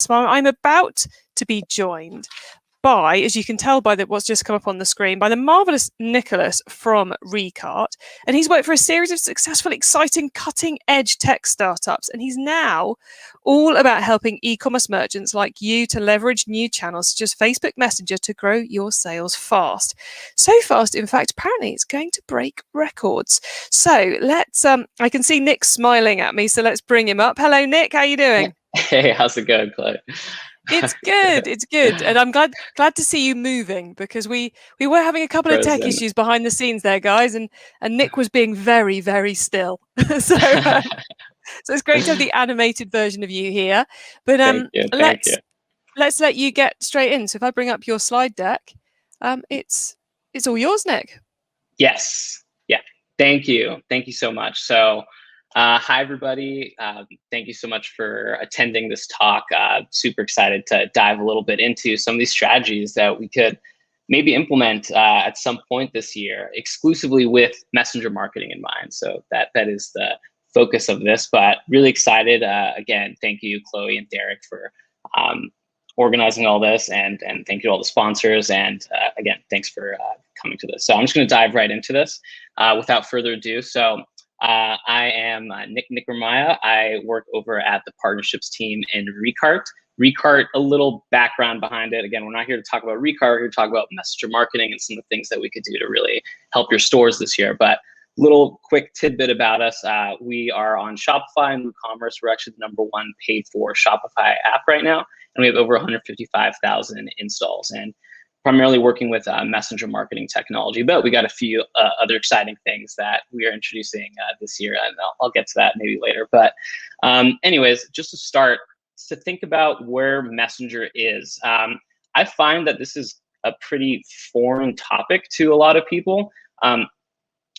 So I'm about to be joined by, as you can tell by what's just come up on the screen, by the marvelous Nicholas from Recart. And he's worked for a series of successful, exciting, cutting-edge tech startups. And he's now all about helping e-commerce merchants like you to leverage new channels such as Facebook Messenger to grow your sales fast. So fast, in fact, apparently it's going to break records. So let's, I can see Nick smiling at me, so let's bring him up. Hello, Nick, how are you doing? Hey, how's it going, Chloe? It's good. It's good, and I'm glad to see you moving, because we were having a couple of tech issues behind the scenes there, guys, and Nick was being very, very still. So it's great to have the animated version of you here. But let's let you get straight in. So if I bring up your slide deck, it's all yours, Nick. Yes. Yeah. Thank you. Thank you so much. So. Hi, everybody. Thank you so much for attending this talk. Super excited to dive a little bit into some of these strategies that we could maybe implement at some point this year, exclusively with messenger marketing in mind. So that is the focus of this, but really excited. Again, thank you, Chloe and Derek, for organizing all this, and thank you to all the sponsors. And again, thanks for coming to this. So I'm just going to dive right into this without further ado. So I am Nick Romaya. I work over at the partnerships team in Recart. Recart, a little background behind it. Again, we're not here to talk about Recart. We're here to talk about messenger marketing and some of the things that we could do to really help your stores this year. But little quick tidbit about us. We are on Shopify and WooCommerce. We're actually the #1 paid for Shopify app right now. And we have over 155,000 installs. And primarily working with messenger marketing technology, but we got a few other exciting things that we are introducing this year, and I'll get to that maybe later. But anyways, just to start, to think about where messenger is. I find that this is a pretty foreign topic to a lot of people.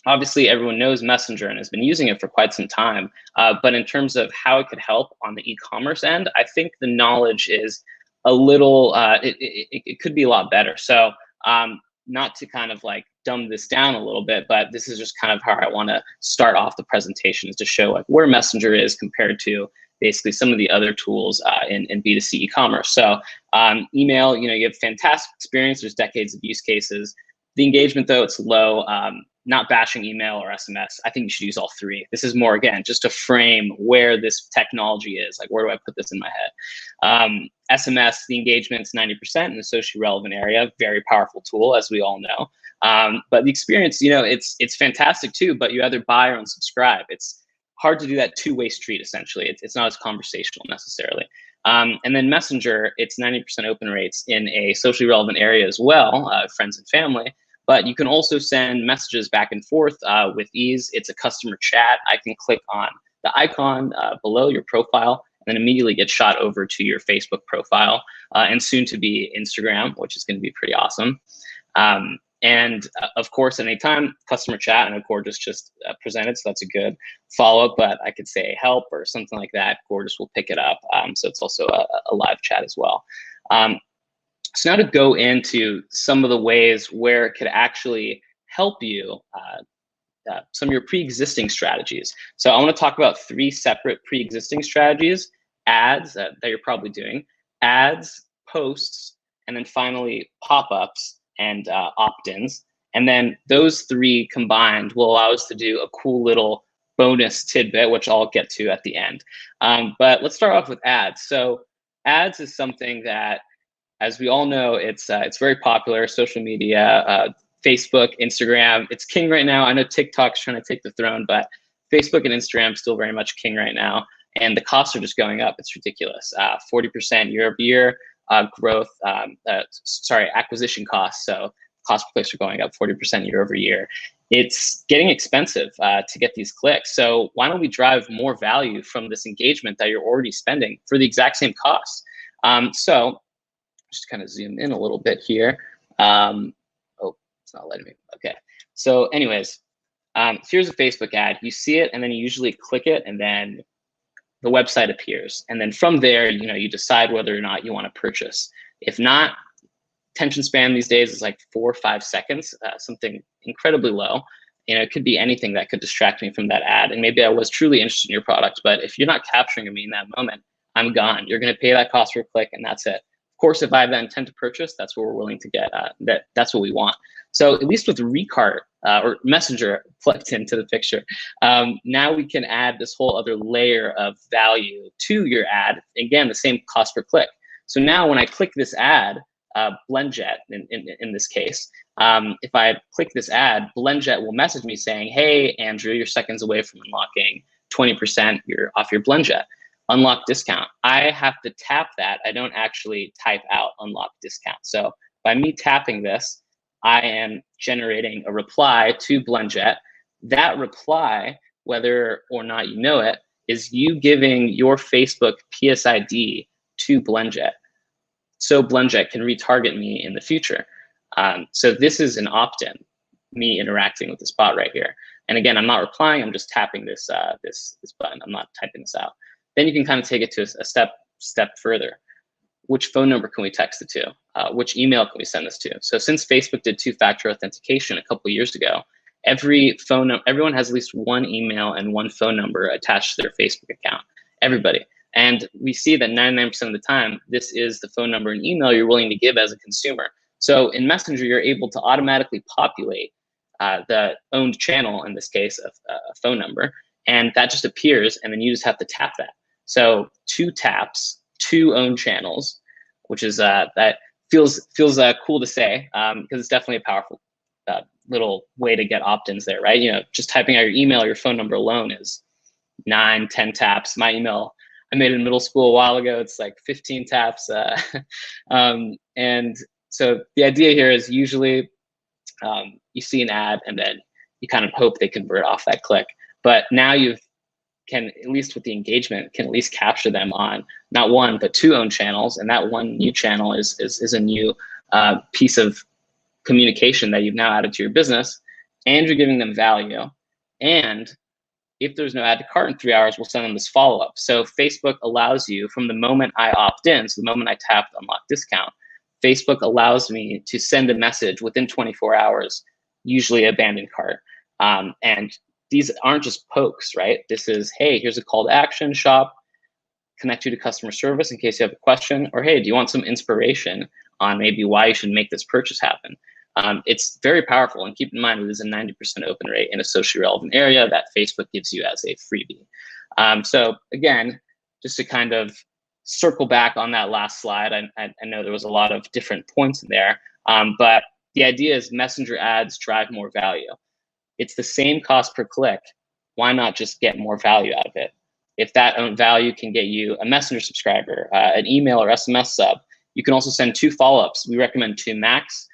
Obviously, everyone knows messenger and has been using it for quite some time, but in terms of how it could help on the e-commerce end, I think the knowledge is a little, it could be a lot better. So not to kind of like dumb this down a little bit, but this is just kind of how I want to start off the presentation, is to show like where messenger is compared to basically some of the other tools in B2C e-commerce. So email, you have fantastic experience. There's decades of use cases. The engagement, though, it's low. Not bashing email or SMS. I think you should use all three. This is more, again, just to frame where this technology is. Like, where do I put this in my head? SMS, the engagement's 90% in the socially relevant area. Very powerful tool, as we all know. But the experience, it's fantastic too, but you either buy or unsubscribe. It's hard to do that two-way street, essentially. It's not as conversational necessarily. And then Messenger, it's 90% open rates in a socially relevant area as well, friends and family. But you can also send messages back and forth with ease. It's a customer chat. I can click on the icon below your profile and then immediately get shot over to your Facebook profile and soon to be Instagram, which is going to be pretty awesome. And of course, at any time, customer chat, and Gorgeous just presented, so that's a good follow-up, but I could say help or something like that. Gorgeous will pick it up. So it's also a live chat as well. So now to go into some of the ways where it could actually help you, some of your pre-existing strategies. So I want to talk about 3 separate pre-existing strategies: ads that you're probably doing, ads, posts, and then finally pop-ups and opt-ins. And then those 3 combined will allow us to do a cool little bonus tidbit, which I'll get to at the end. But let's start off with ads. So ads is something that, as we all know, it's very popular. Social media, Facebook, Instagram, it's king right now. I know TikTok's trying to take the throne, but Facebook and Instagram still very much king right now. And the costs are just going up. It's ridiculous. 40% year over year growth. Acquisition costs. So cost per clicks are going up 40% year over year. It's getting expensive to get these clicks. So why don't we drive more value from this engagement that you're already spending for the exact same cost? So just kind of zoom in a little bit here. Oh, it's not letting me. Okay. So anyways, here's a Facebook ad. You see it, and then you usually click it, and then the website appears. And then from there, you decide whether or not you want to purchase. If not, attention span these days is like 4 or 5 seconds, something incredibly low. It could be anything that could distract me from that ad. And maybe I was truly interested in your product, but if you're not capturing me in that moment, I'm gone. You're going to pay that cost per click, and that's it. Of course, if I have that intent to purchase, that's what we're willing to get. That's what we want. So at least with Recart or Messenger plugged into the picture, now we can add this whole other layer of value to your ad. Again, the same cost per click. So now when I click this ad, BlendJet in this case, if I click this ad, BlendJet will message me saying, hey, Andrew, you're seconds away from unlocking 20% off your BlendJet unlock discount. I have to tap that. I don't actually type out unlock discount. So by me tapping this, I am generating a reply to BlendJet. That reply, whether or not you know it, is you giving your Facebook PSID to BlendJet, so BlendJet can retarget me in the future. So this is an opt-in, me interacting with this bot right here. And again, I'm not replying, I'm just tapping this button. I'm not typing this out. Then you can kind of take it to a step further. Which phone number can we text it to? Which email can we send this to? So since Facebook did two-factor authentication a couple of years ago, everyone has at least one email and one phone number attached to their Facebook account. Everybody. And we see that 99% of the time, this is the phone number and email you're willing to give as a consumer. So in Messenger, you're able to automatically populate the owned channel, in this case, a phone number, and that just appears, and then you just have to tap that. So 2 taps, 2 owned channels, which is that feels cool to say, because it's definitely a powerful little way to get opt-ins there, right? You know, just typing out your email, your phone number alone is 9, 10 taps. My email, I made it in middle school a while ago. It's like 15 taps. And so the idea here is usually you see an ad and then you kind of hope they convert off that click. But now you can, at least with the engagement, can at least capture them on not 1, but 2 owned channels. And that one new channel is a new piece of communication that you've now added to your business, and you're giving them value. And if there's no add to cart in 3 hours, we'll send them this follow-up. So Facebook allows you, from the moment I opt in, so the moment I tap unlock discount, Facebook allows me to send a message within 24 hours, usually abandoned cart. And these aren't just pokes, right? This is, hey, here's a call to action, shop, connect you to customer service in case you have a question, or hey, do you want some inspiration on maybe why you should make this purchase happen? It's very powerful, and keep in mind it is a 90% open rate in a socially relevant area that Facebook gives you as a freebie. So again, just to kind of circle back on that last slide, I know there was a lot of different points in there, but the idea is Messenger ads drive more value. It's the same cost per click. Why not just get more value out of it? If that value can get you a Messenger subscriber, an email or SMS sub, you can also send 2 follow-ups. We recommend 2 max.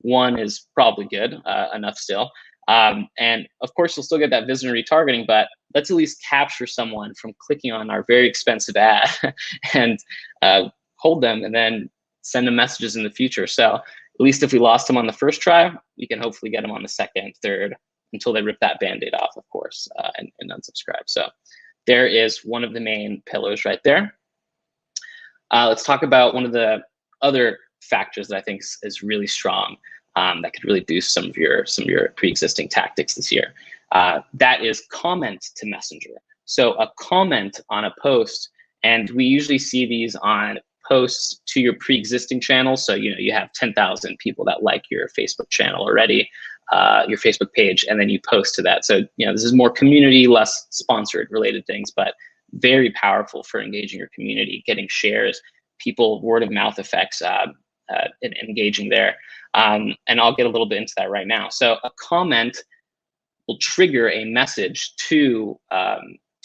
1 is probably good enough still. And of course, you'll still get that visitor retargeting, but let's at least capture someone from clicking on our very expensive ad and hold them and then send them messages in the future. So at least if we lost them on the first try, we can hopefully get them on the second, third, until they rip that Band-Aid off, of course, and unsubscribe. So there is one of the main pillars right there. Let's talk about one of the other factors that I think is really strong, that could really boost some of your pre-existing tactics this year. That is comment to Messenger. So a comment on a post, and we usually see these on posts to your pre-existing channels. So you have 10,000 people that like your Facebook channel already, your Facebook page, and then you post to that. So this is more community, less sponsored related things, but very powerful for engaging your community, getting shares, people, word of mouth effects, and engaging there. And I'll get a little bit into that right now. So a comment will trigger a message to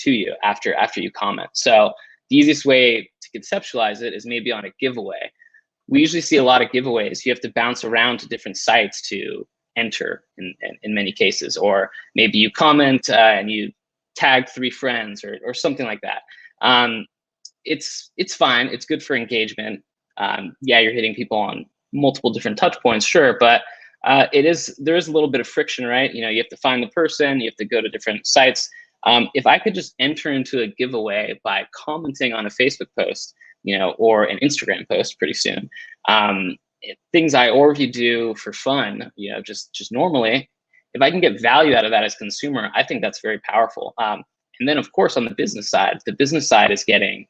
you after you comment. So the easiest way to conceptualize it is maybe on a giveaway. We usually see a lot of giveaways. You have to bounce around to different sites to enter in many cases, or maybe you comment and you tag 3 friends or something like that. It's fine. It's good for engagement. Yeah, you're hitting people on multiple different touch points, sure, but there is a little bit of friction, right? You have to find the person, you have to go to different sites. If I could just enter into a giveaway by commenting on a Facebook post, or an Instagram post pretty soon, things I already do for fun, just normally, if I can get value out of that as a consumer, I think that's very powerful. And then of course on the business side is getting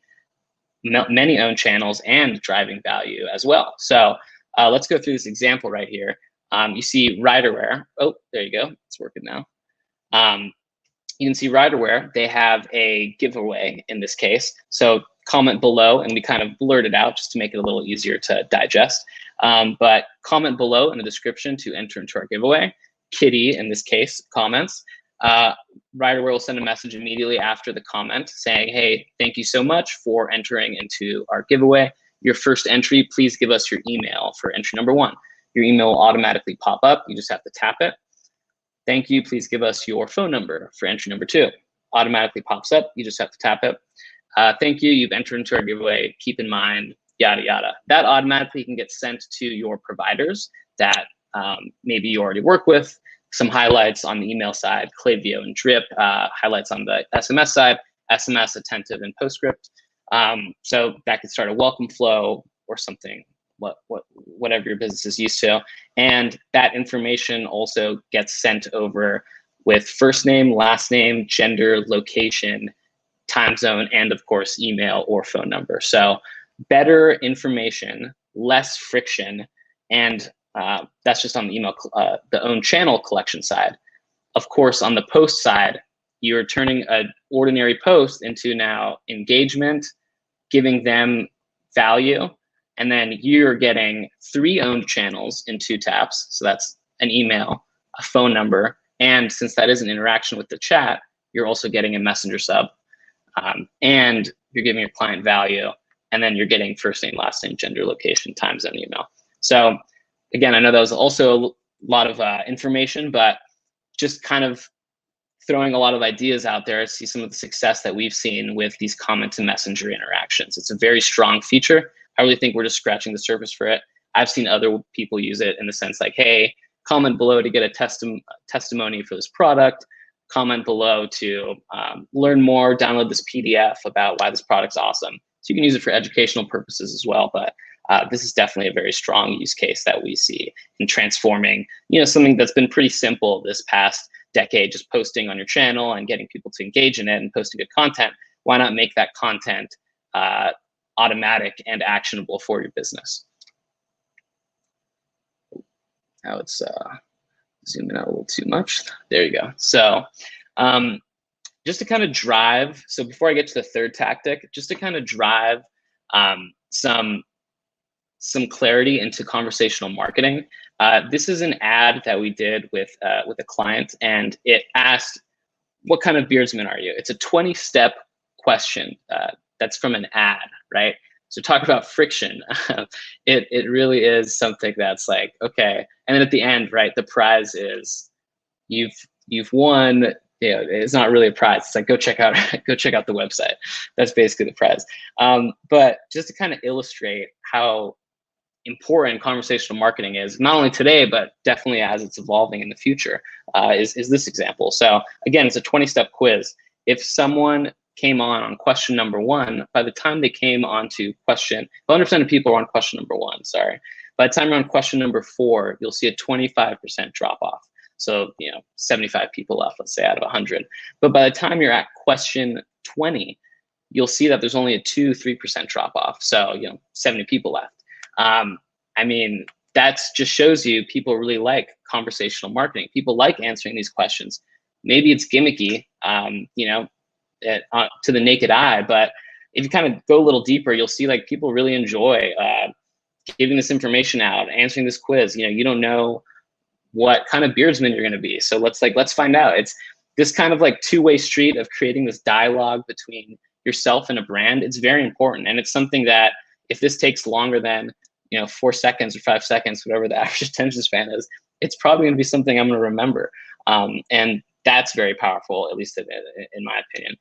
many owned channels and driving value as well. So let's go through this example right here. You see Riderwear. Oh, there you go. It's working now. You can see Riderwear, they have a giveaway in this case. So comment below, and we kind of blurred it out just to make it a little easier to digest. But comment below in the description to enter into our giveaway. Kitty, in this case, comments. Riderwear will send a message immediately after the comment saying, hey, thank you so much for entering into our giveaway. Your first entry, please give us your email for entry number 1. Your email will automatically pop up. You just have to tap it. Thank you, please give us your phone number for entry number 2. Automatically pops up. You just have to tap it. Thank you, you've entered into our giveaway. Keep in mind, yada, yada. That automatically can get sent to your providers that maybe you already work with. Some highlights on the email side, Klaviyo and Drip, highlights on the SMS side, SMS, Attentive, and PostScript. So that could start a welcome flow or something, whatever your business is used to. And that information also gets sent over with first name, last name, gender, location, time zone, and of course, email or phone number. So better information, less friction, and that's just on the email, the own channel collection side. Of course, on the post side, you're turning an ordinary post into now engagement, giving them value, and then you're getting 3 owned channels in 2 taps. So that's an email, a phone number, and since that is an interaction with the chat, you're also getting a messenger sub, and you're giving your client value, and then you're getting first name, last name, gender, location, time zone, email. So again, I know that was also a lot of information, but just kind of throwing a lot of ideas out there. I see some of the success that we've seen with these comment to messenger interactions. It's a very strong feature. I really think we're just scratching the surface for it. I've seen other people use it in the sense like, hey, comment below to get a testimony for this product, comment below to learn more, download this PDF about why this product's awesome. So you can use it for educational purposes as well, but this is definitely a very strong use case that we see in transforming, something that's been pretty simple this past decade, just posting on your channel and getting people to engage in it and posting good content. Why not make that content automatic and actionable for your business? Now it's zooming out a little too much. There you go. So just to kind of drive, so before I get to the third tactic, just to kind of drive some clarity into conversational marketing. This is an ad that we did with a client, and it asked, what kind of beardsman are you? It's a 20-step question that's from an ad, right? So talk about friction. It really is something that's like, okay. And then at the end, right, the prize is you've won. It's not really a prize. It's like, go check out the website. That's basically the prize. But just to kind of illustrate how important conversational marketing is, not only today, but definitely as it's evolving in the future, is this example. So again, it's a 20-step quiz. If someone came on question number 1, by the time they came on to 100% of people are on question number 1, sorry. By the time you're on question number 4, you'll see a 25% drop off. So, 75 people left, let's say, out of 100. But by the time you're at question 20, you'll see that there's only a 2-3% drop off. So, 70 people left. I mean, that just shows you people really like conversational marketing. People like answering these questions. Maybe it's gimmicky, to the naked eye, but if you kind of go a little deeper, you'll see like people really enjoy giving this information out, answering this quiz. You don't know what kind of beardsman you're going to be. So let's find out. It's this kind of like two-way street of creating this dialogue between yourself and a brand. It's very important. And it's something that if this takes longer than 4 seconds or 5 seconds, whatever the average attention span is, it's probably going to be something I'm going to remember. And that's very powerful, at least in my opinion.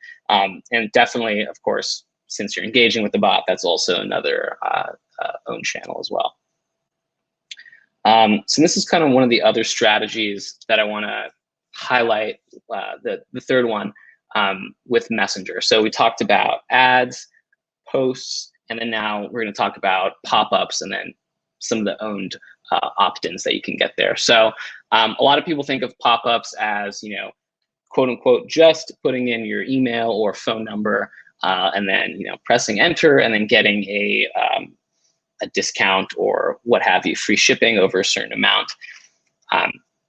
And definitely, of course, since you're engaging with the bot, that's also another own channel as well. So this is kind of one of the other strategies that I want to highlight, the third one with Messenger. So we talked about ads, posts, and then now we're going to talk about pop-ups and then some of the owned opt-ins that you can get there. So a lot of people think of pop-ups as, quote unquote, just putting in your email or phone number and then pressing enter and then getting a discount or what have you, free shipping over a certain amount.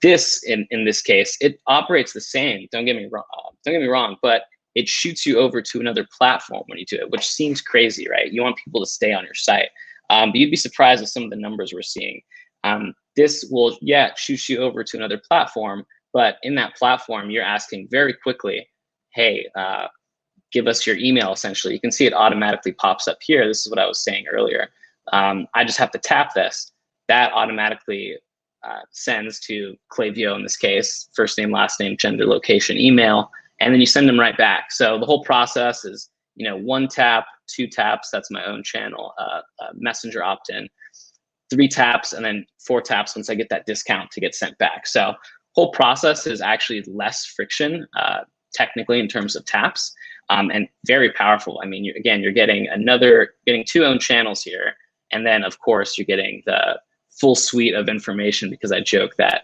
This in this case, it operates the same. Don't get me wrong, but it shoots you over to another platform when you do it, which seems crazy, right? You want people to stay on your site, but you'd be surprised at some of the numbers we're seeing. This will, shoot you over to another platform, but in that platform, you're asking very quickly, hey, give us your email, essentially. You can see it automatically pops up here. This is what I was saying earlier. I just have to tap this. That automatically sends to Clavio, in this case, first name, last name, gender, location, email, and then you send them right back. So the whole process is, 1 tap, 2 taps, that's my own channel, messenger opt-in, 3 taps, and then 4 taps once I get that discount to get sent back. So whole process is actually less friction, technically, in terms of taps, and very powerful. I mean, you're getting 2 owned channels here. And then, of course, you're getting the full suite of information, because I joke that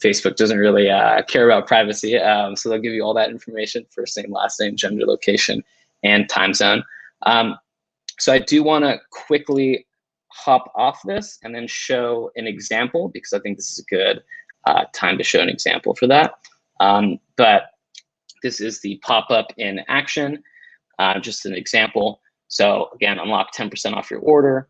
Facebook doesn't really care about privacy. So they'll give you all that information, first name, last name, gender, location, and time zone. So I do want to quickly hop off this and then show an example, because I think this is a good time to show an example for that. But this is the pop-up in action, just an example. So again, unlock 10% off your order.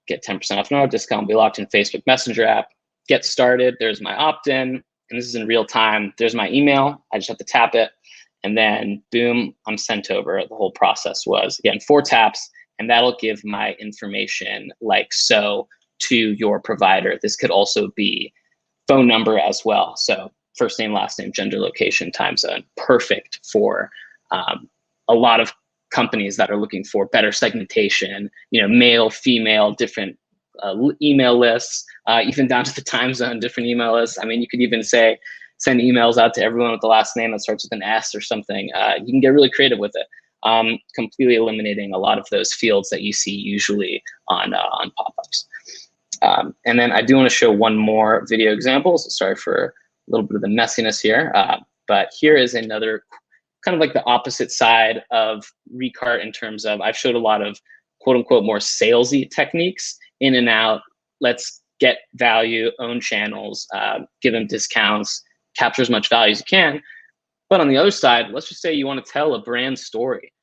Get 10% off now, discount will be locked in Facebook Messenger app. Get started, there's my opt-in, and this is in real time. There's my email, I just have to tap it, and then boom, I'm sent over. The whole process was, again, 4 taps, and that'll give my information like so to your provider. This could also be phone number as well. So first name, last name, gender, location, time zone, perfect for a lot of companies that are looking for better segmentation, male, female, different email lists, even down to the time zone, different email lists. I mean, you could even say, send emails out to everyone with the last name that starts with an S or something. You can get really creative with it, completely eliminating a lot of those fields that you see usually on pop-ups. And then I do want to show one more video example. So sorry for a little bit of the messiness here, but here is another kind of like the opposite side of Recart, in terms of I've showed a lot of quote unquote more salesy techniques, in and out, let's get value, own channels, give them discounts, capture as much value as you can. But on the other side, let's just say you want to tell a brand story.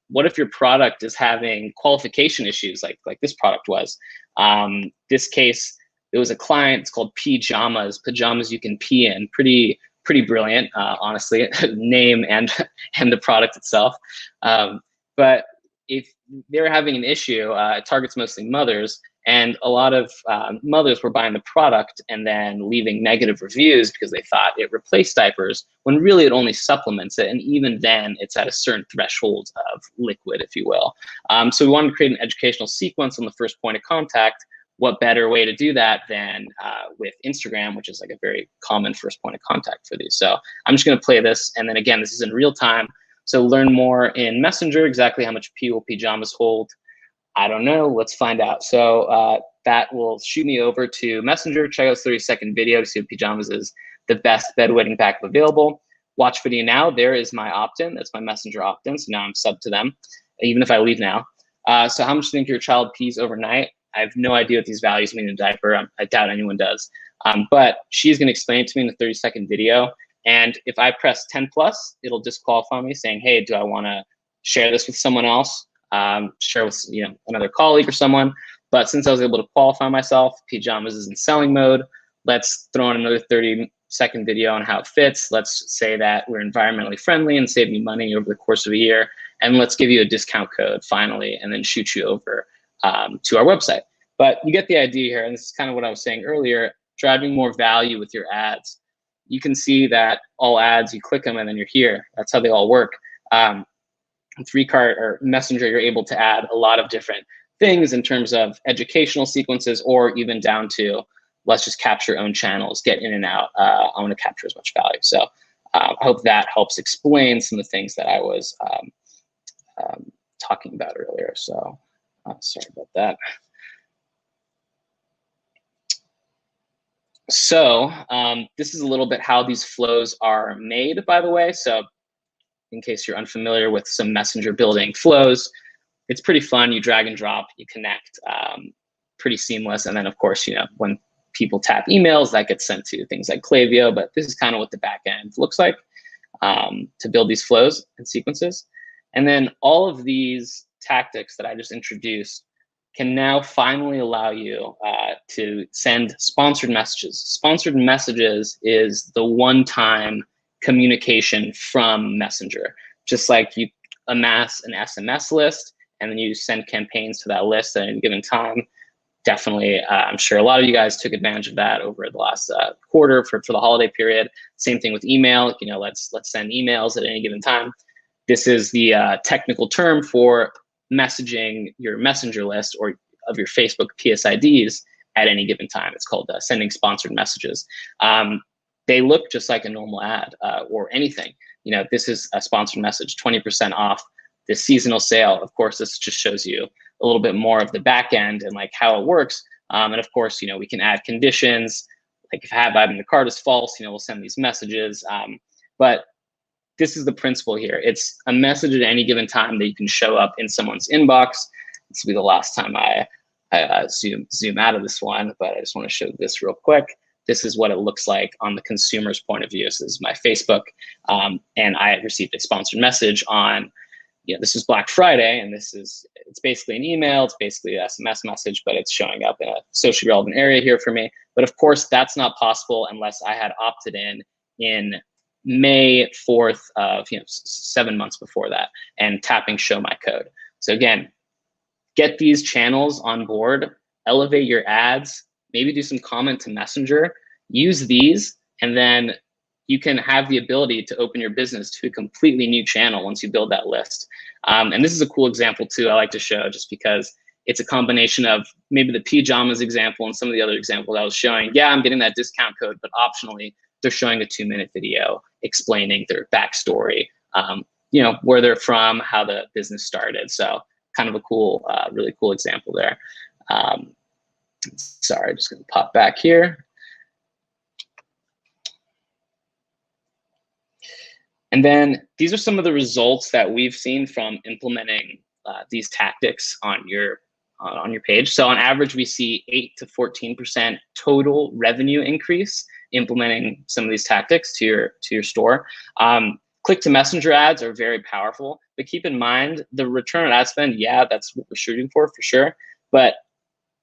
What if your product is having qualification issues like this product was? This case, it was a client, it's called Pajamas you can pee in. Pretty brilliant, honestly, name and the product itself. But if they were having an issue, it targets mostly mothers, and a lot of mothers were buying the product and then leaving negative reviews because they thought it replaced diapers, when really it only supplements it, and even then it's at a certain threshold of liquid, if you will. So we wanted to create an educational sequence on the first point of contact. What better way to do that than with Instagram, which is like a very common first point of contact for these. So I'm just going to play this. And then again, this is in real time. So learn more in Messenger, exactly how much pee will Pajamas hold. I don't know. Let's find out. So that will shoot me over to Messenger. Check out this 30-second video to see if Pajamas is the best bedwetting backup available. Watch video now. There is my opt-in. That's my Messenger opt-in. So now I'm sub to them, even if I leave now. So how much do you think your child pees overnight? I have no idea what these values mean in a diaper. I doubt anyone does. But she's going to explain it to me in a 30-second video. And if I press 10+, it'll disqualify me, saying, hey, do I want to share this with someone else? Share with another colleague or someone. But since I was able to qualify myself, Pajamas is in selling mode. Let's throw in another 30-second video on how it fits. Let's say that we're environmentally friendly and save me money over the course of a year. And let's give you a discount code finally, and then shoot you over to our website. But you get the idea here, and this is kind of what I was saying earlier, driving more value with your ads. You can see that all ads, you click them and then you're here. That's how they all work. With Recart or Messenger, you're able to add a lot of different things in terms of educational sequences, or even down to, let's just capture own channels, get in and out. I want to capture as much value. So I hope that helps explain some of the things that I was talking about earlier. So sorry about that. So this is a little bit how these flows are made, by the way. So in case you're unfamiliar with some messenger building flows, it's pretty fun. You drag and drop, you connect, pretty seamless. And then of course, when people tap emails, that gets sent to things like Klaviyo, but this is kind of what the back end looks like to build these flows and sequences. And then all of these tactics that I just introduced can now finally allow you to send sponsored messages. Sponsored messages is the one-time communication from Messenger. Just like you amass an SMS list and then you send campaigns to that list at any given time. Definitely, I'm sure a lot of you guys took advantage of that over the last quarter for the holiday period. Same thing with email. Let's send emails at any given time. This is the technical term for messaging your messenger list or of your Facebook PSIDs at any given time. It's called sending sponsored messages. They look just like a normal ad or anything. This is a sponsored message, 20% off this seasonal sale. Of course, this just shows you a little bit more of the back end and like how it works. And of course, we can add conditions. Like if have item in the cart is false, we'll send these messages. But this is the principle here. It's a message at any given time that you can show up in someone's inbox. This will be the last time I zoom out of this one, but I just want to show this real quick. This is what it looks like on the consumer's point of view. So this is my Facebook, and I received a sponsored message on, this is Black Friday, and it's basically an email, it's basically an SMS message, but it's showing up in a socially relevant area here for me. But of course, that's not possible unless I had opted in May 4th of 7 months before that and tapping show my code. So again, get these channels on board, elevate your ads, maybe do some comment to Messenger, use these, and then you can have the ability to open your business to a completely new channel once you build that list. And this is a cool example too, I like to show just because it's a combination of maybe the pajamas example and some of the other examples I was showing. Yeah, I'm getting that discount code, but optionally, they're showing a 2-minute video explaining their backstory, where they're from, how the business started. So kind of a cool, really cool example there. Sorry, just gonna pop back here. And then these are some of the results that we've seen from implementing these tactics on your page. So on average, we see 8 to 14% total revenue increase implementing some of these tactics to your store. Click to messenger ads are very powerful, but keep in mind the return on ad spend. Yeah, that's what we're shooting for sure. But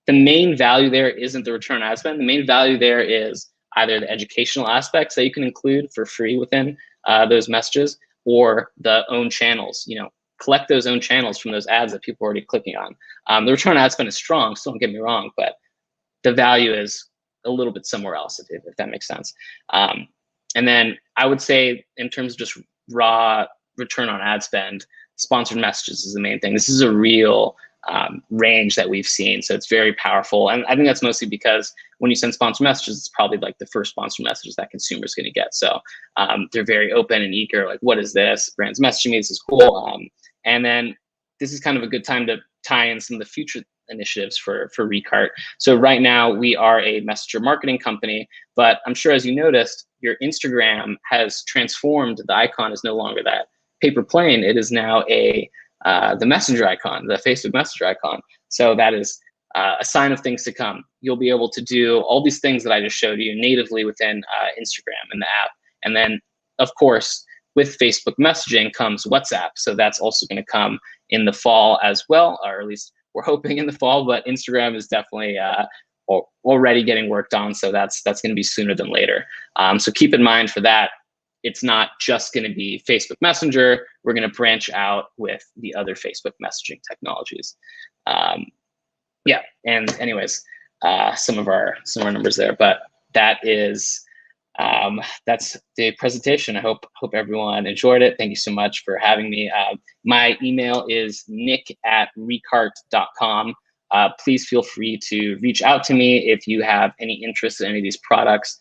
the main value there isn't the return on ad spend. The main value there is either the educational aspects that you can include for free within those messages, or the own channels. Collect those own channels from those ads that people are already clicking on. The return on ad spend is strong, so don't get me wrong, but the value is a little bit somewhere else, if that makes sense. And then I would say in terms of just raw return on ad spend, sponsored messages is the main thing. This is a real range that we've seen, so it's very powerful. And I think that's mostly because when you send sponsored messages, it's probably like the first sponsored messages that consumer's going to get. So they're very open and eager, like, what is this? Brand's messaging me, this is cool. And then this is kind of a good time to tie in some of the future initiatives for Recart. So right now we are a messenger marketing company, but I'm sure as you noticed, your Instagram has transformed. The icon is no longer that paper plane. It is now the messenger icon, the Facebook messenger icon. So that is a sign of things to come. You'll be able to do all these things that I just showed you natively within Instagram and the app. And then of course, with Facebook messaging comes WhatsApp. So that's also going to come in the fall as well, or at least we're hoping in the fall, but Instagram is definitely already getting worked on. So that's going to be sooner than later. So keep in mind for that, it's not just going to be Facebook Messenger. We're going to branch out with the other Facebook messaging technologies. Yeah, and anyways, some of our numbers there, but that is that's the presentation. I hope everyone enjoyed it. Thank you so much for having me. My email is nick@recart.com. Please feel free to reach out to me if you have any interest in any of these products.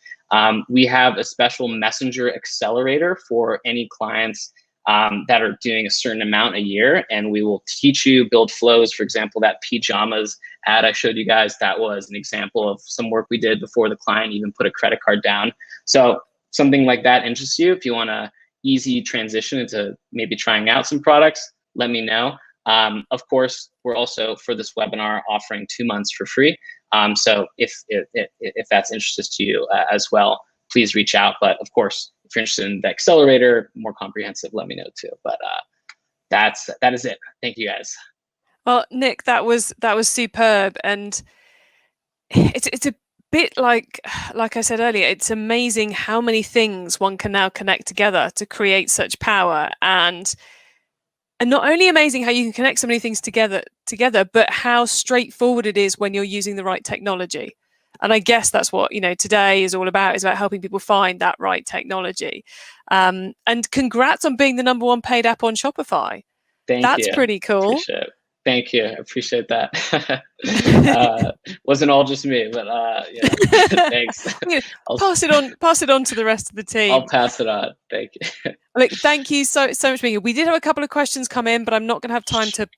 We have a special messenger accelerator for any clients that are doing a certain amount a year, and we will teach you build flows. For example, that pajamas ad I showed you guys, that was an example of some work we did before the client even put a credit card down. So something like that interests you. If you want to, easy transition into maybe trying out some products, let me know. Of course, we're also for this webinar offering 2 months for free. So if that's interested to you as well, please reach out. But of course, if you're interested in the accelerator, more comprehensive, let me know too. But that is it. Thank you guys. Well, Nick, that was superb, and it's a bit like I said earlier, it's amazing how many things one can now connect together to create such power, and not only amazing how you can connect so many things together, but how straightforward it is when you're using the right technology. And I guess that's what today is all about, is about helping people find that right technology. And congrats on being the #1 paid app on Shopify. That's pretty cool. Appreciate it. Thank you. I appreciate that. Wasn't all just me, but yeah. Thanks. Pass it on to the rest of the team. I'll pass it on. Thank you. Look, thank you so much, Mika. We did have a couple of questions come in, but I'm not going to have time to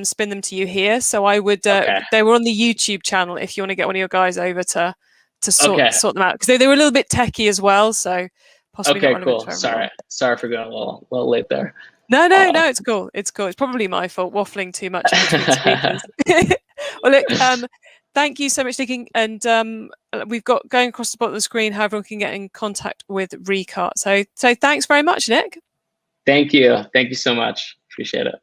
spin them to you here. So I would they were on the YouTube channel if you want to get one of your guys over to sort them out, because they were a little bit techie as well. So possibly not relevant to everyone. Sorry for going a little late there. No, it's cool. It's cool. It's probably my fault, waffling too much in between speakers. Well, look, thank you so much, Nick. And we've got going across the bottom of the screen how everyone can get in contact with Recart. So thanks very much, Nick. Thank you. Thank you so much. Appreciate it.